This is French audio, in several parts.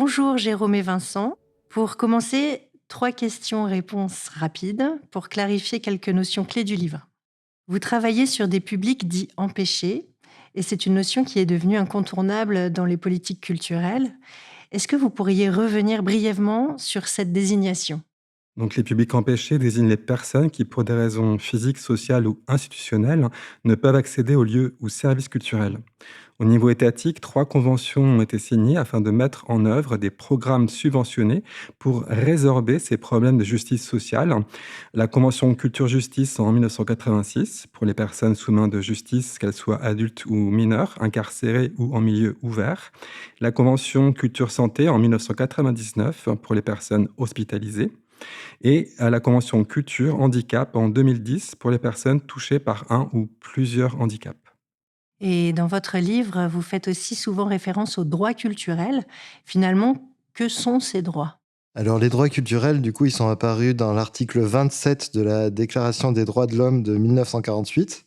Bonjour Jérôme et Vincent. Pour commencer, 3 questions-réponses rapides pour clarifier quelques notions clés du livre. Vous travaillez sur des publics dits empêchés, et c'est une notion qui est devenue incontournable dans les politiques culturelles. Est-ce que vous pourriez revenir brièvement sur cette désignation? Donc, les publics empêchés désignent les personnes qui, pour des raisons physiques, sociales ou institutionnelles, ne peuvent accéder aux lieux ou services culturels. Au niveau étatique, 3 conventions ont été signées afin de mettre en œuvre des programmes subventionnés pour résorber ces problèmes de justice sociale. La Convention Culture-Justice en 1986 pour les personnes sous main de justice, qu'elles soient adultes ou mineures, incarcérées ou en milieu ouvert. La Convention Culture-Santé en 1999 pour les personnes hospitalisées et à la Convention Culture Handicap en 2010 pour les personnes touchées par un ou plusieurs handicaps. Et dans votre livre, vous faites aussi souvent référence aux droits culturels. Finalement, que sont ces droits? Alors, les droits culturels, du coup, ils sont apparus dans l'article 27 de la Déclaration des droits de l'homme de 1948.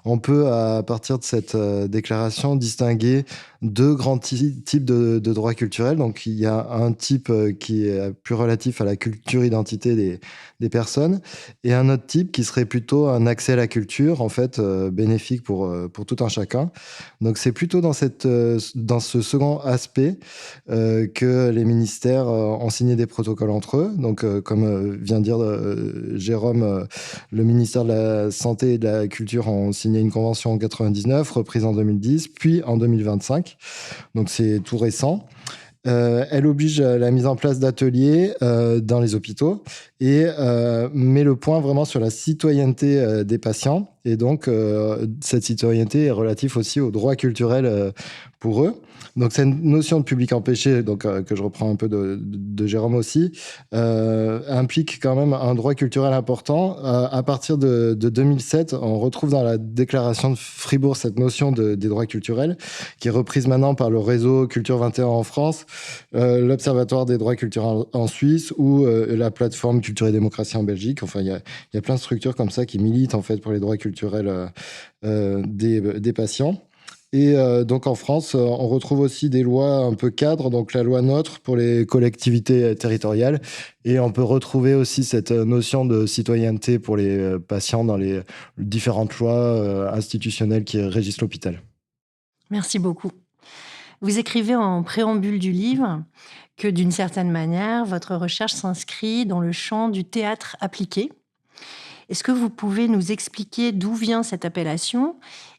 On peut, à partir de cette déclaration, distinguer deux grands types de droits culturels. Donc, il y a un type qui est plus relatif à la culture-identité des personnes et un autre type qui serait plutôt un accès à la culture, en fait, bénéfique pour tout un chacun. Donc, c'est plutôt dans ce second aspect que les ministères ont signé des protocoles entre eux. Donc, comme vient de dire Jérôme, le ministère de la Santé et de la Culture ont signé une convention en 99, reprise en 2010, puis en 2025. Donc, c'est tout récent. Elle oblige à la mise en place d'ateliers dans les hôpitaux et met le point vraiment sur la citoyenneté des patients. Et donc, cette citoyenneté est relative aussi aux droits culturels pour eux. Donc, cette notion de public empêché, donc, que je reprends un peu de Jérôme aussi, implique quand même un droit culturel important. À partir de 2007, on retrouve dans la déclaration de Fribourg cette notion des droits culturels, qui est reprise maintenant par le réseau Culture 21 en France, l'Observatoire des droits culturels en Suisse ou la plateforme Culture et démocratie en Belgique. Enfin, il y a plein de structures comme ça qui militent en fait pour les droits culturels des patients. Et donc en France, on retrouve aussi des lois un peu cadres, donc la loi NOTRe pour les collectivités territoriales. Et on peut retrouver aussi cette notion de citoyenneté pour les patients dans les différentes lois institutionnelles qui régissent l'hôpital. Merci beaucoup. Vous écrivez en préambule du livre que d'une certaine manière, votre recherche s'inscrit dans le champ du théâtre appliqué. Est-ce que vous pouvez nous expliquer d'où vient cette appellation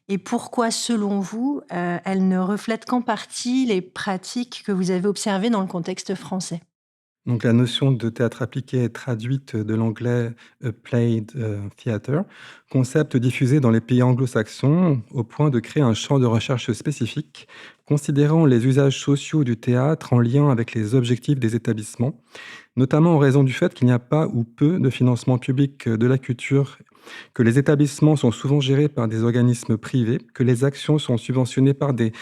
et pourquoi, selon vous, elle ne reflète qu'en partie les pratiques que vous avez observées dans le contexte français? Donc, la notion de théâtre appliqué est traduite de l'anglais applied theatre, concept diffusé dans les pays anglo-saxons au point de créer un champ de recherche spécifique, considérant les usages sociaux du théâtre en lien avec les objectifs des établissements, notamment en raison du fait qu'il n'y a pas ou peu de financement public de la culture, que les établissements sont souvent gérés par des organismes privés, que les actions sont subventionnées par des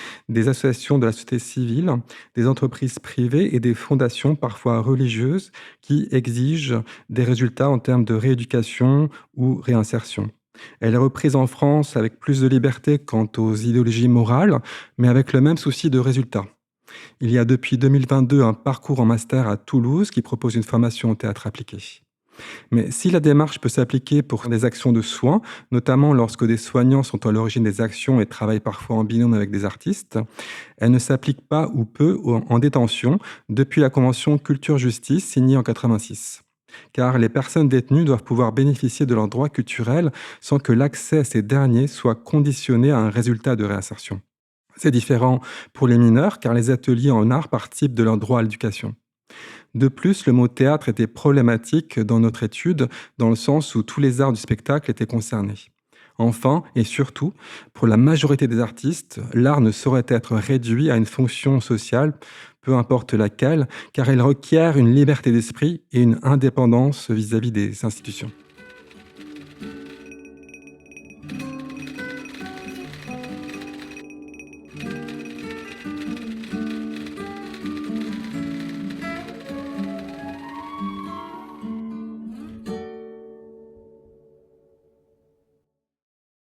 associations de la société civile, des entreprises privées et des fondations parfois religieuses qui exigent des résultats en termes de rééducation ou réinsertion. Elle est reprise en France avec plus de liberté quant aux idéologies morales, mais avec le même souci de résultat. Il y a depuis 2022 un parcours en master à Toulouse qui propose une formation au théâtre appliqué. Mais si la démarche peut s'appliquer pour des actions de soins, notamment lorsque des soignants sont à l'origine des actions et travaillent parfois en binôme avec des artistes, elle ne s'applique pas ou peu en détention depuis la Convention Culture-Justice signée en 86. Car les personnes détenues doivent pouvoir bénéficier de leurs droits culturels sans que l'accès à ces derniers soit conditionné à un résultat de réinsertion. C'est différent pour les mineurs car les ateliers en art participent de leur droit à l'éducation. De plus, le mot théâtre était problématique dans notre étude, dans le sens où tous les arts du spectacle étaient concernés. Enfin, et surtout, pour la majorité des artistes, l'art ne saurait être réduit à une fonction sociale, peu importe laquelle, car il requiert une liberté d'esprit et une indépendance vis-à-vis des institutions.